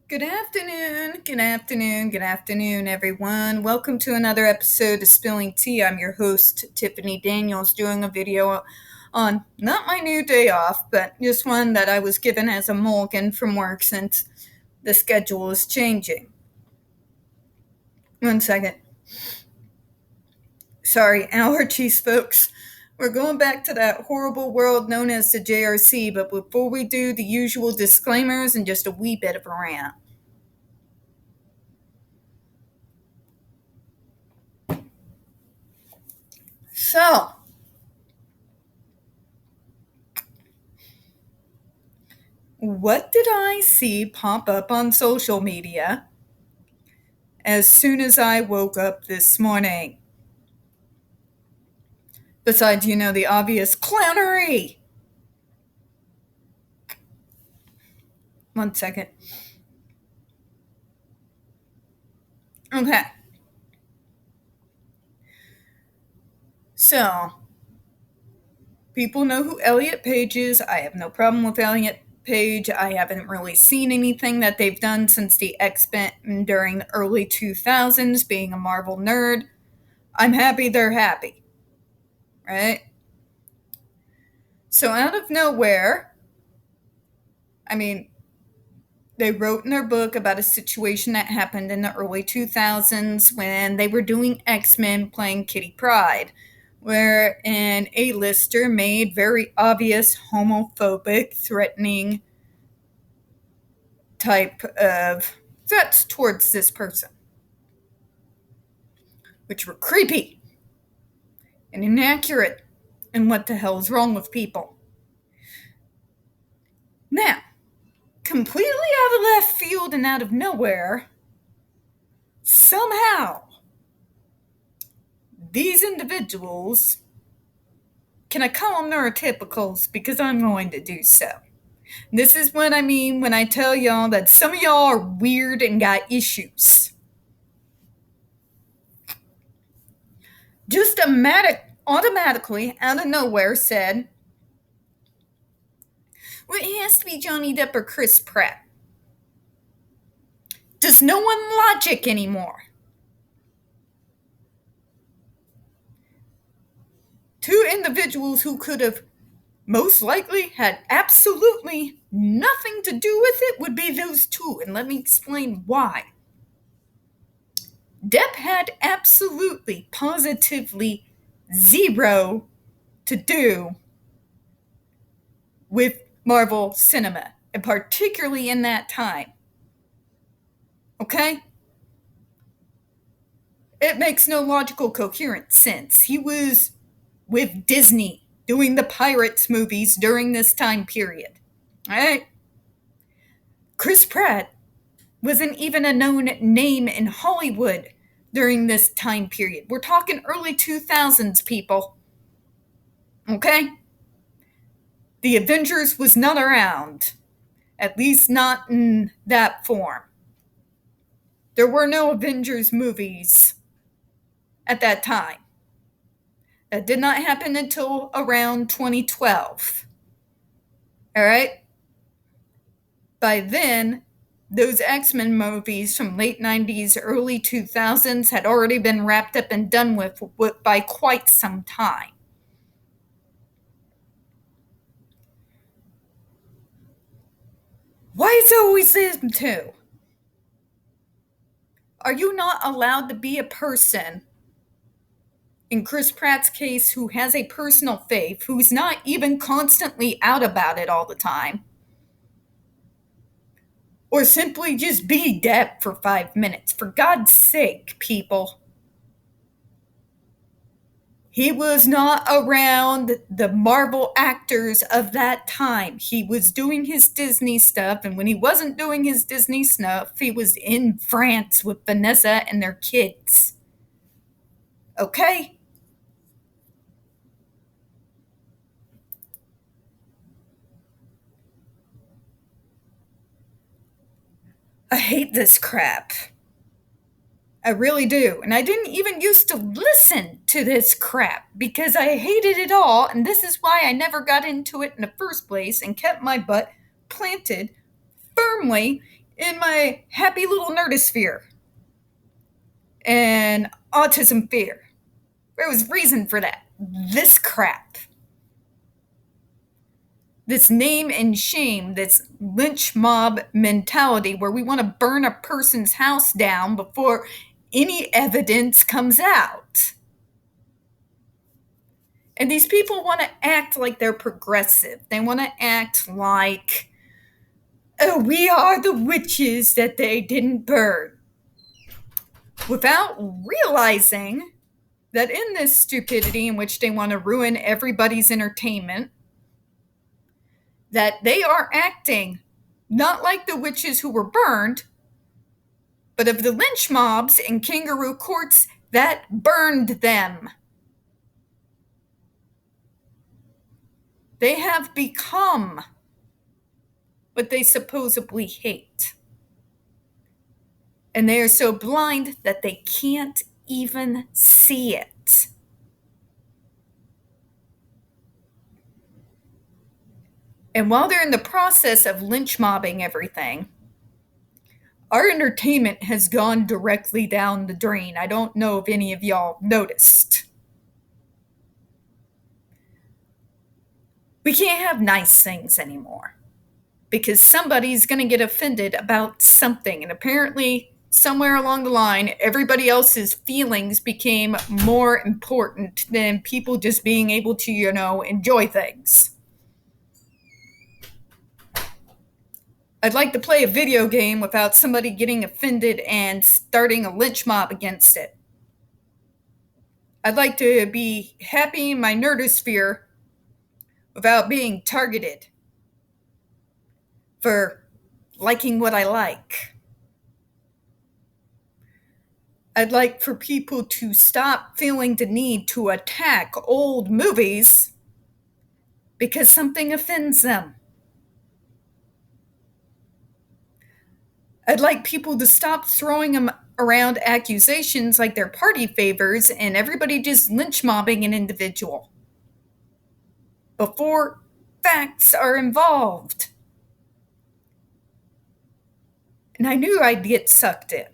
Good afternoon, everyone. Welcome to another episode of Spilling Tea. I'm your host, Tiffany Daniels, doing a video on not my new day off, but just one that I was given as a mulligan from work since the schedule is changing. One second. Sorry, allergies, folks. We're going back to that horrible world known as the JRC, but before we do, the usual disclaimers and just a wee bit of a rant. So, what did I see pop up on social media as soon as I woke up this morning? Besides, the obvious clownery. One second. Okay. So, people know who Elliot Page is. I have no problem with Elliot Page. I haven't really seen anything that they've done since the X-Men during the early 2000s, being a Marvel nerd. I'm happy they're happy. Right? So out of nowhere, they wrote in their book about a situation that happened in the early 2000s when they were doing X-Men playing Kitty Pryde, where an A-lister made very obvious homophobic, threatening type of threats towards this person, which were creepy and inaccurate. And what the hell is wrong with people? Now, completely out of left field and out of nowhere, somehow these individuals, can I call them neurotypicals? Because I'm going to do so. This is what I mean when I tell y'all that some of y'all are weird and got issues. Just automatically, out of nowhere, said, well, it has to be Johnny Depp or Chris Pratt. Does no one logic anymore? Two individuals who could have most likely had absolutely nothing to do with it would be those two, and let me explain why. Depp had absolutely, positively zero to do with Marvel cinema, and particularly in that time. Okay? It makes no logical, coherent sense. He was with Disney doing the Pirates movies during this time period. Alright? Chris Pratt wasn't even a known name in Hollywood during this time period. We're talking early 2000s, people. Okay? The Avengers was not around. At least not in that form. There were no Avengers movies at that time. That did not happen until around 2012. Alright? By then, those X-Men movies from late 90s, early 2000s had already been wrapped up and done with by quite some time. Why is it always them two? Are you not allowed to be a person, in Chris Pratt's case, who has a personal faith, who's not even constantly out about it all the time? Or simply just be Depp for 5 minutes. For God's sake, people. He was not around the Marvel actors of that time. He was doing his Disney stuff, and when he wasn't doing his Disney stuff, he was in France with Vanessa and their kids. Okay? I hate this crap. I really do. And I didn't even used to listen to this crap because I hated it all, and this is why I never got into it in the first place and kept my butt planted firmly in my happy little nerdosphere and autism fear. There was reason for that. This crap. This name and shame, this lynch mob mentality where we want to burn a person's house down before any evidence comes out. And these people want to act like they're progressive. They want to act like, oh, we are the witches that they didn't burn. Without realizing that in this stupidity in which they want to ruin everybody's entertainment, that they are acting not like the witches who were burned, but of the lynch mobs and kangaroo courts that burned them. They have become what they supposedly hate. And they are so blind that they can't even see it. And while they're in the process of lynch mobbing everything, our entertainment has gone directly down the drain. I don't know if any of y'all noticed. We can't have nice things anymore because somebody's going to get offended about something. And apparently, somewhere along the line, everybody else's feelings became more important than people just being able to, enjoy things. I'd like to play a video game without somebody getting offended and starting a lynch mob against it. I'd like to be happy in my nerdosphere without being targeted for liking what I like. I'd like for people to stop feeling the need to attack old movies because something offends them. I'd like people to stop throwing them around accusations like they're party favors and everybody just lynch mobbing an individual before facts are involved. And I knew I'd get sucked in.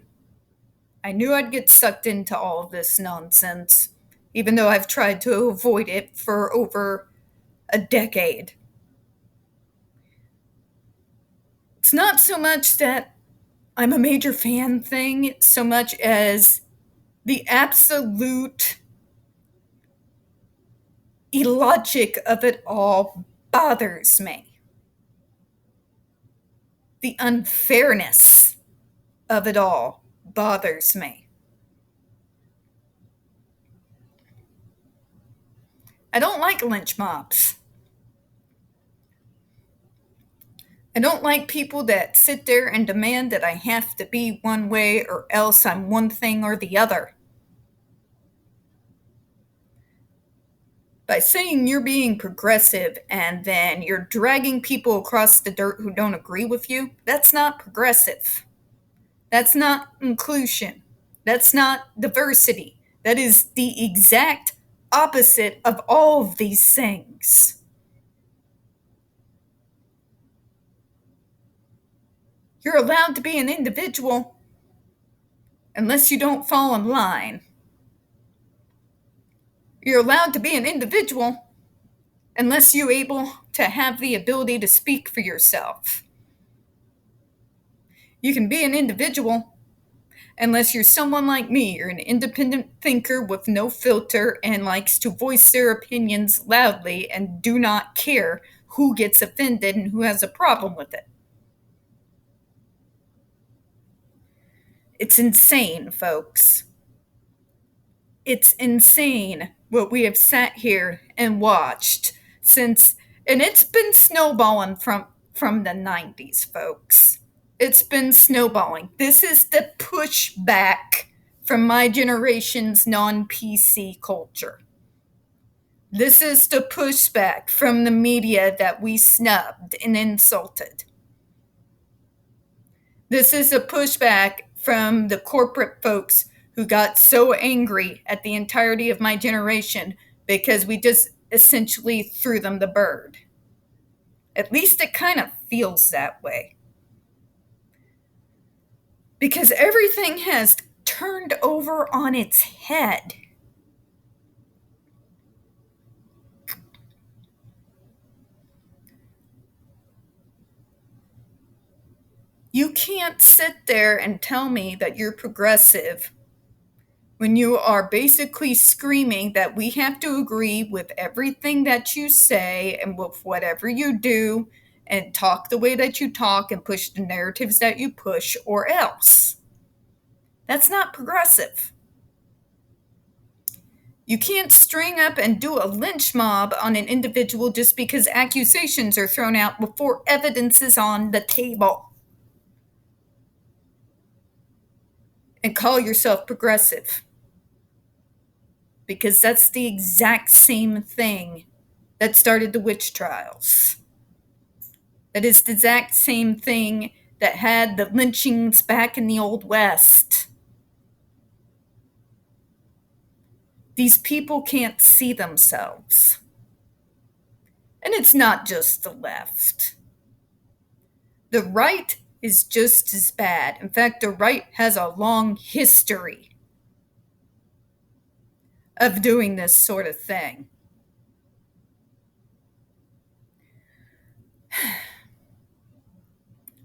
I knew I'd get sucked into all of this nonsense, even though I've tried to avoid it for over a decade. It's not so much that I'm a major fan thing, so much as the absolute illogic of it all bothers me. The unfairness of it all bothers me. I don't like lynch mobs. I don't like people that sit there and demand that I have to be one way or else I'm one thing or the other. By saying you're being progressive and then you're dragging people across the dirt who don't agree with you, that's not progressive. That's not inclusion. That's not diversity. That is the exact opposite of all of these things. You're allowed to be an individual unless you don't fall in line. You're allowed to be an individual unless you're able to have the ability to speak for yourself. You can be an individual unless you're someone like me. You're an independent thinker with no filter and likes to voice their opinions loudly and do not care who gets offended and who has a problem with it. It's insane, folks. It's insane what we have sat here and watched since, and it's been snowballing from the 90s, folks. It's been snowballing. This is the pushback from my generation's non-PC culture. This is the pushback from the media that we snubbed and insulted. This is a pushback from the corporate folks who got so angry at the entirety of my generation because we just essentially threw them the bird. At least it kind of feels that way. because everything has turned over on its head. You can't sit there and tell me that you're progressive when you are basically screaming that we have to agree with everything that you say and with whatever you do and talk the way that you talk and push the narratives that you push, or else. That's not progressive. You can't string up and do a lynch mob on an individual just because accusations are thrown out before evidence is on the table and call yourself progressive. Because that's the exact same thing that started the witch trials. That is the exact same thing that had the lynchings back in the Old West. These people can't see themselves. And it's not just the left. The right is just as bad. In fact, the right has a long history of doing this sort of thing.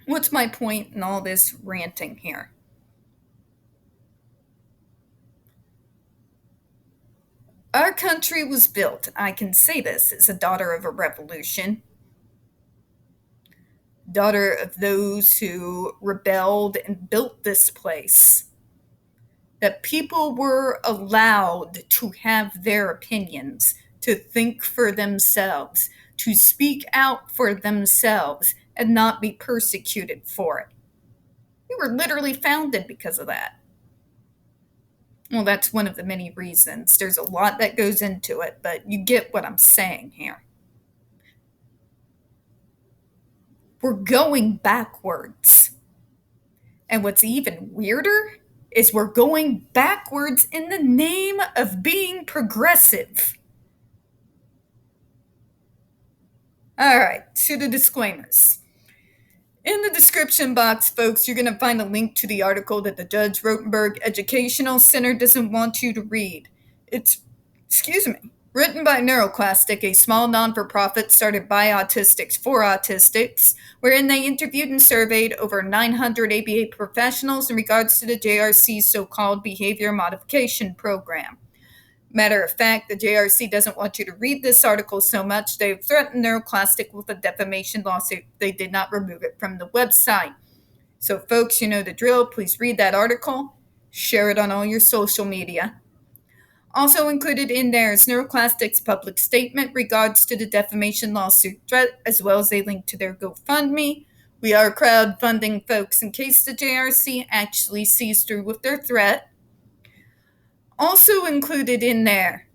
What's my point in all this ranting here? Our country was built, I can say this, as a daughter of a revolution, daughter of those who rebelled and built this place, that people were allowed to have their opinions, to think for themselves, to speak out for themselves, and not be persecuted for it. We were literally founded because of that. Well, that's one of the many reasons. There's a lot that goes into it, but you get what I'm saying here. We're going backwards. And what's even weirder is we're going backwards in the name of being progressive. All right, to the disclaimers. In the description box, folks, you're going to find a link to the article that the Judge Rotenberg Educational Center doesn't want you to read. It's, written by NeuroClastic, a small non-for-profit started by autistics for autistics, wherein they interviewed and surveyed over 900 ABA professionals in regards to the JRC's so-called behavior modification program. Matter of fact, the JRC doesn't want you to read this article so much, they've threatened NeuroClastic with a defamation lawsuit. They did not remove it from the website. So folks, you know the drill. Please read that article. Share it on all your social media. Also included in there is NeuroClastic's public statement regards to the defamation lawsuit threat, as well as a link to their GoFundMe. We are crowdfunding, folks, in case the JRC actually sees through with their threat. Also included in there,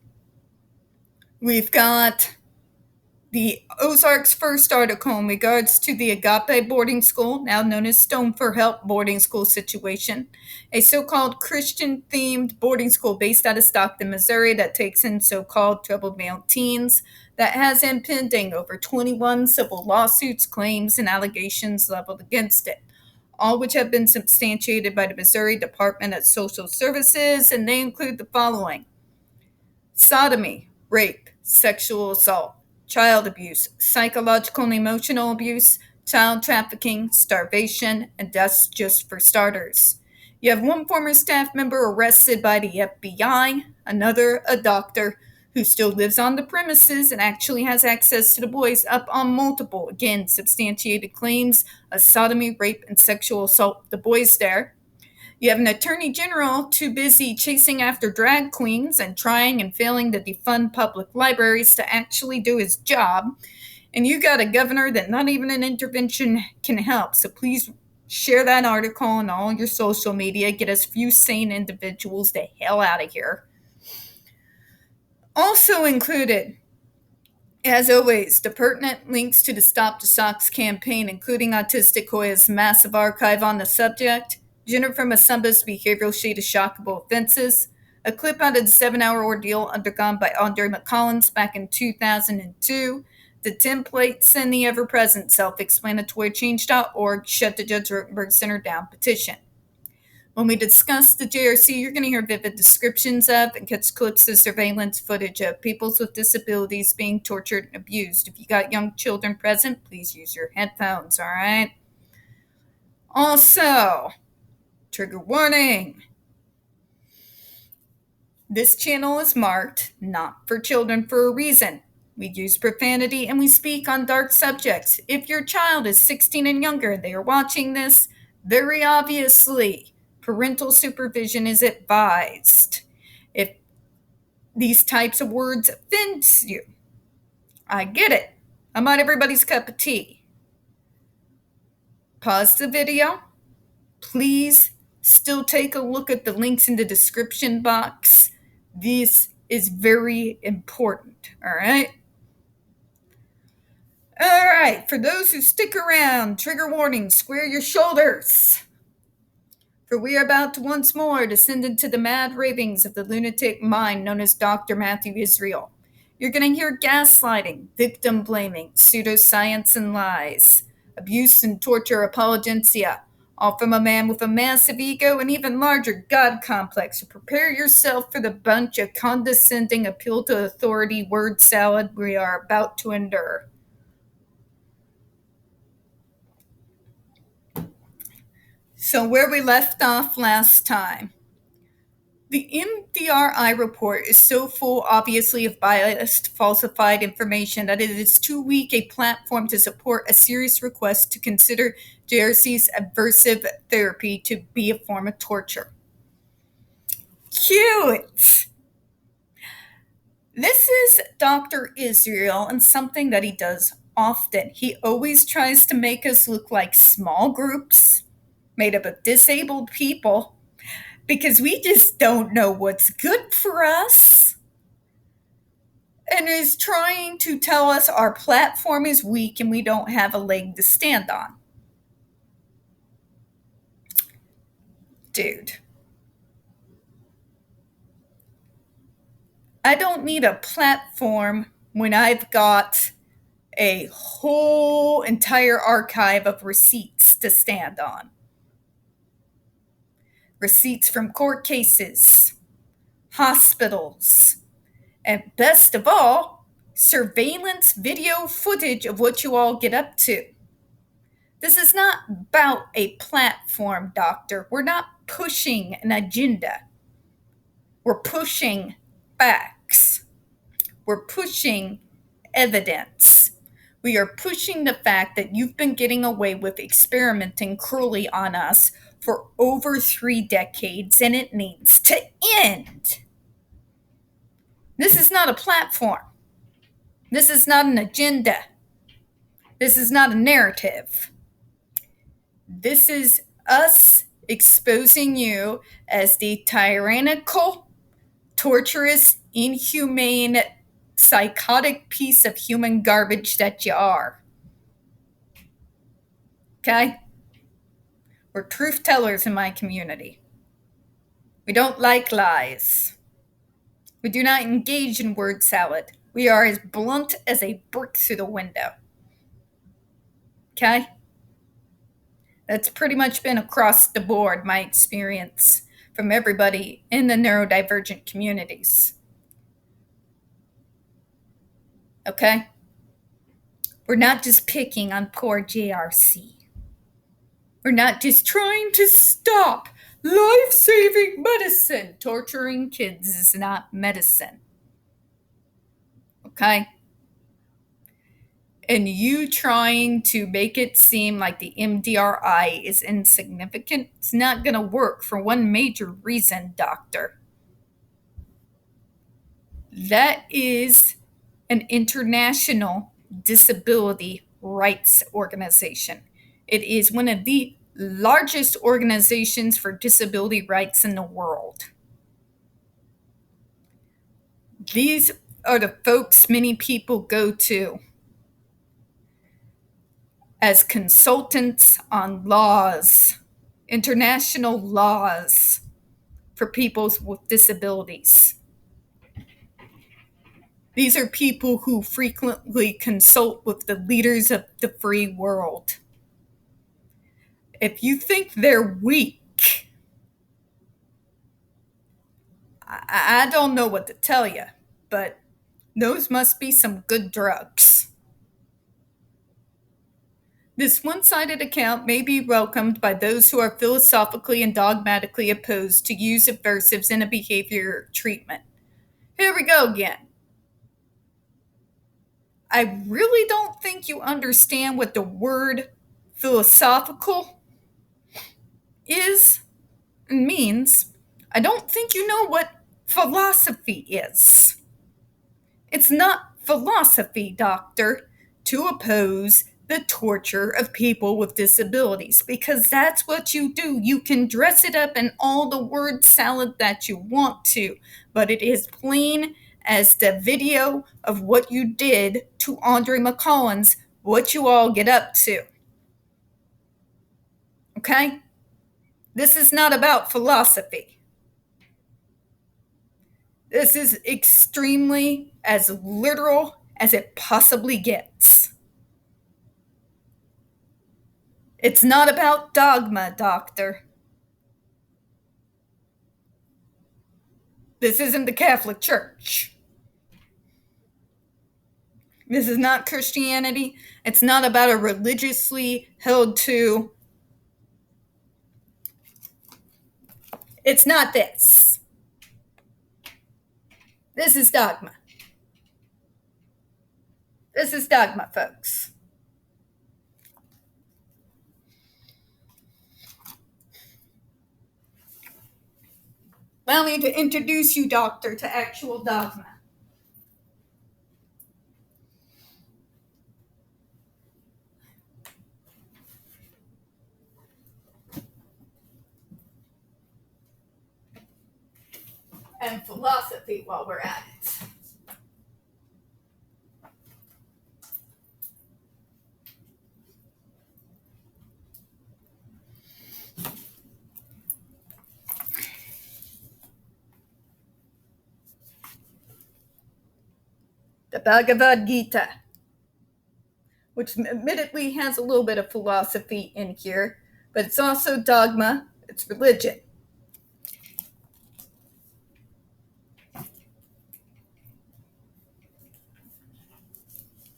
we've got the Ozark's first article in regards to the Agape boarding school, now known as Stone for Help boarding school situation, a so-called Christian-themed boarding school based out of Stockton, Missouri that takes in so-called troubled male teens that has impending over 21 civil lawsuits, claims, and allegations leveled against it, all which have been substantiated by the Missouri Department of Social Services, and they include the following: sodomy, rape, sexual assault, child abuse, psychological and emotional abuse, child trafficking, starvation, and deaths, just for starters. You have one former staff member arrested by the FBI, another a doctor who still lives on the premises and actually has access to the boys, up on multiple, again, substantiated claims of sodomy, rape, and sexual assault of the boys there. You have an attorney general too busy chasing after drag queens and trying and failing to defund public libraries to actually do his job. And you got a governor that not even an intervention can help. So please share that article on all your social media. Get us few sane individuals the hell out of here. Also included, as always, the pertinent links to the Stop the Socks campaign, including Autistic Hoya's massive archive on the subject, Jennifer Masumba's behavioral sheet of shockable offenses, a clip out of the 7-hour ordeal undergone by Andre McCollins back in 2002, the templates, and the ever-present self-explanatory change.org Shut the Judge Rotenberg Center Down petition. When we discuss the JRC, you're going to hear vivid descriptions of and catch clips of surveillance footage of people with disabilities being tortured and abused. If you got young children present, please use your headphones, all right? Also, trigger warning. This channel is marked not for children for a reason. We use profanity and we speak on dark subjects. If your child is 16 and younger and they are watching this, very obviously, parental supervision is advised. If these types of words offend you, I get it. I'm not everybody's cup of tea. Pause the video. Please still take a look at the links in the description box. This is very important, all right? All right, for those who stick around, trigger warning, square your shoulders. For we are about to once more descend into the mad ravings of the lunatic mind known as Dr. Matthew Israel. You're going to hear gaslighting, victim blaming, pseudoscience and lies, abuse and torture apologencia, all from a man with a massive ego and even larger God complex. So prepare yourself for the bunch of condescending appeal to authority word salad we are about to endure. So where we left off last time, the MDRI report is so full, obviously, of biased, falsified information that it is too weak a platform to support a serious request to consider JRC's aversive therapy to be a form of torture. Cute! This is Dr. Israel and something that he does often. He always tries to make us look like small groups made up of disabled people because we just don't know what's good for us, and is trying to tell us our platform is weak and we don't have a leg to stand on. Dude, I don't need a platform when I've got a whole entire archive of receipts to stand on. Receipts from court cases, hospitals, and best of all, surveillance video footage of what you all get up to. This is not about a platform, doctor. We're not pushing an agenda. We're pushing facts. We're pushing evidence. We are pushing the fact that you've been getting away with experimenting cruelly on us for over 3 decades, and it needs to end. This is not a platform. This is not an agenda. This is not a narrative. This is us exposing you as the tyrannical, torturous, inhumane, psychotic piece of human garbage that you are. Okay? We're truth tellers in my community. We don't like lies. We do not engage in word salad. We are as blunt as a brick through the window. Okay? That's pretty much been across the board, my experience from everybody in the neurodivergent communities. Okay? We're not just picking on poor JRC. We're not just trying to stop life-saving medicine. Torturing kids is not medicine. Okay? And you trying to make it seem like the MDRI is insignificant, it's not going to work for one major reason, doctor. That is an international disability rights organization. It is one of the largest organizations for disability rights in the world. These are the folks many people go to as consultants on laws, international laws for people with disabilities. These are people who frequently consult with the leaders of the free world. If you think they're weak, I don't know what to tell you, but those must be some good drugs. This one-sided account may be welcomed by those who are philosophically and dogmatically opposed to use aversives in a behavior treatment. Here we go again. I really don't think you understand what the word philosophical is and means. I don't think you know what philosophy is. It's not philosophy, doctor, to oppose the torture of people with disabilities, because that's what you do. You can dress it up in all the word salad that you want to, but it is plain as the video of what you did to Andre McCollins, what you all get up to. Okay? This is not about philosophy. This is extremely as literal as it possibly gets. It's not about dogma, doctor. This isn't the Catholic Church. This is not Christianity. It's not about a religiously held to. It's not this. This is dogma. This is dogma, folks. Allow me to introduce you, doctor, to actual dogma. And philosophy while we're at it. The Bhagavad Gita, which admittedly has a little bit of philosophy in here, but it's also dogma, it's religion.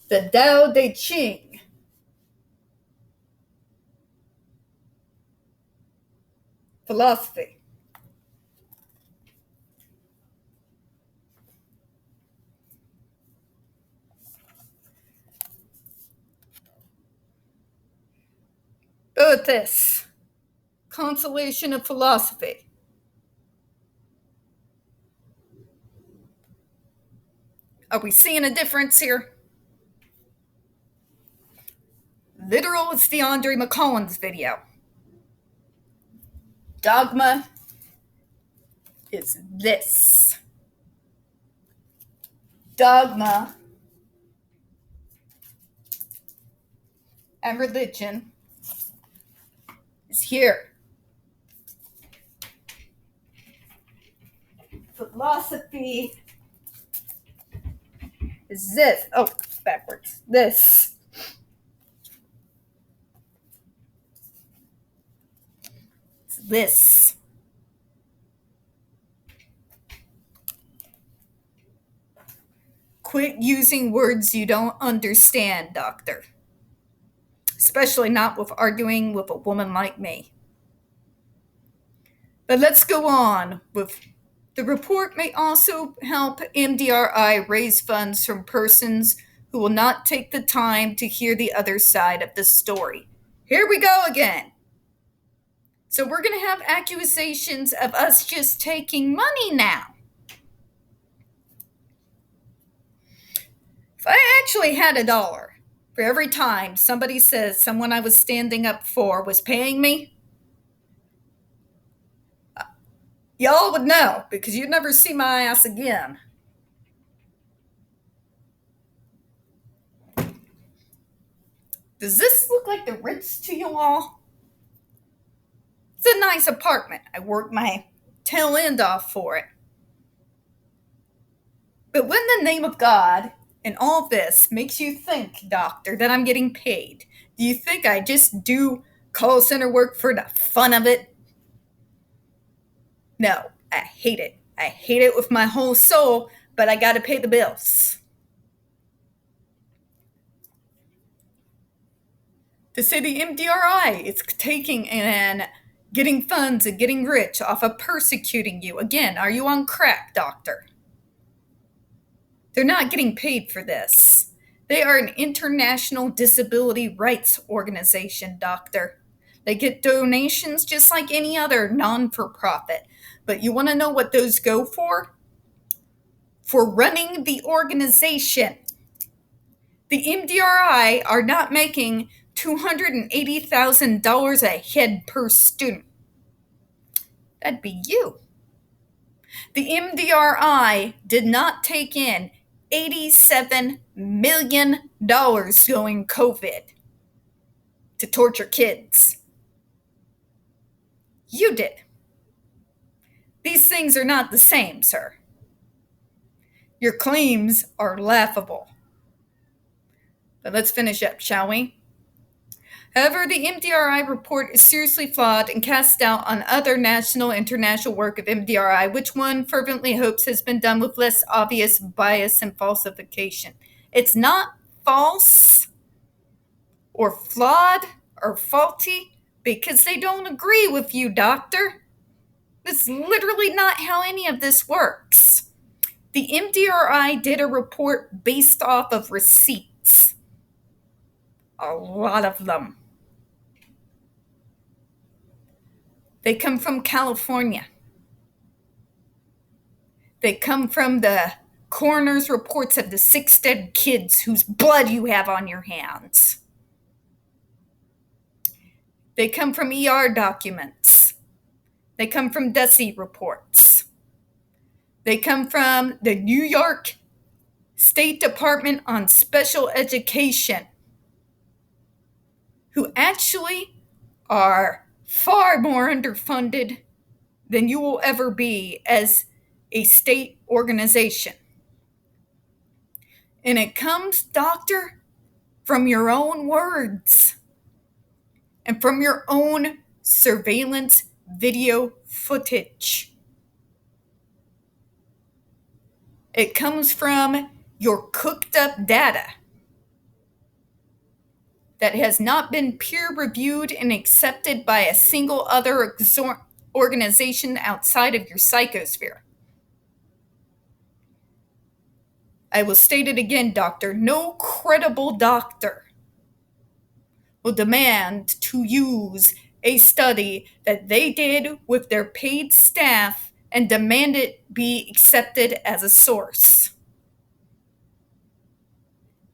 The Tao Te Ching. Philosophy. Buddhist. Consolation of philosophy. Are we seeing a difference here? Literal is the Andre McCollins video. Dogma is this. Dogma and religion is here. Philosophy is this. Oh, backwards. This. It's this. Quit using words you don't understand, doctor. Especially not with arguing with a woman like me. But let's go on with the report may also help MDRI raise funds from persons who will not take the time to hear the other side of the story. Here we go again. So we're going to have accusations of us just taking money now. If I actually had $1 for every time somebody says someone I was standing up for was paying me, y'all would know, because you'd never see my ass again. Does this look like the Ritz to you all? It's a nice apartment. I worked my tail end off for it. But when the name of God and all this makes you think, doctor, that I'm getting paid, do you think I just do call center work for the fun of it? No, I hate it. I hate it with my whole soul, but I gotta pay the bills. To say the MDRI is taking and getting funds and getting rich off of persecuting you. Again, are you on crack, doctor? They're not getting paid for this. They are an international disability rights organization, doctor. They get donations just like any other non-for-profit. But you want to know what those go for? For running the organization. The MDRI are not making $280,000 a head per student. That'd be you. The MDRI did not take in $87 million during COVID to torture kids. You did. These things are not the same, sir. Your claims are laughable. But let's finish up, shall we? However, the MDRI report is seriously flawed and cast doubt on other national and international work of MDRI, which one fervently hopes has been done with less obvious bias and falsification. It's not false or flawed or faulty because they don't agree with you, doctor. That's literally not how any of this works. The MDRI did a report based off of receipts. A lot of them. They come from California. They come from the coroner's reports of the 6 dead kids whose blood you have on your hands. They come from ER documents. They come from DESE reports. They come from the New York State Department on Special Education, who actually are far more underfunded than you will ever be as a state organization. And it comes, doctor, from your own words and from your own surveillance video footage. It comes from your cooked up data that has not been peer-reviewed and accepted by a single other organization outside of your psychosphere. I will state it again, doctor. No credible doctor will demand to use a study that they did with their paid staff and demand it be accepted as a source.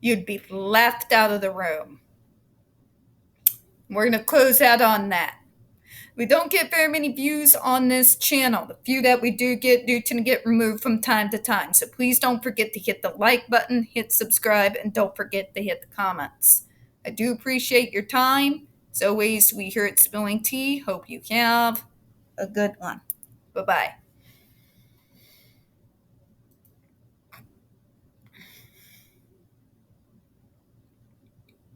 You'd be laughed out of the room. We're going to close out on that. We don't get very many views on this channel. The few that we do tend to get removed from time to time. So please don't forget to hit the like button, hit subscribe, and don't forget to hit the comments. I do appreciate your time. As always, we here at Spilling Tea hope you have a good one. Bye-bye.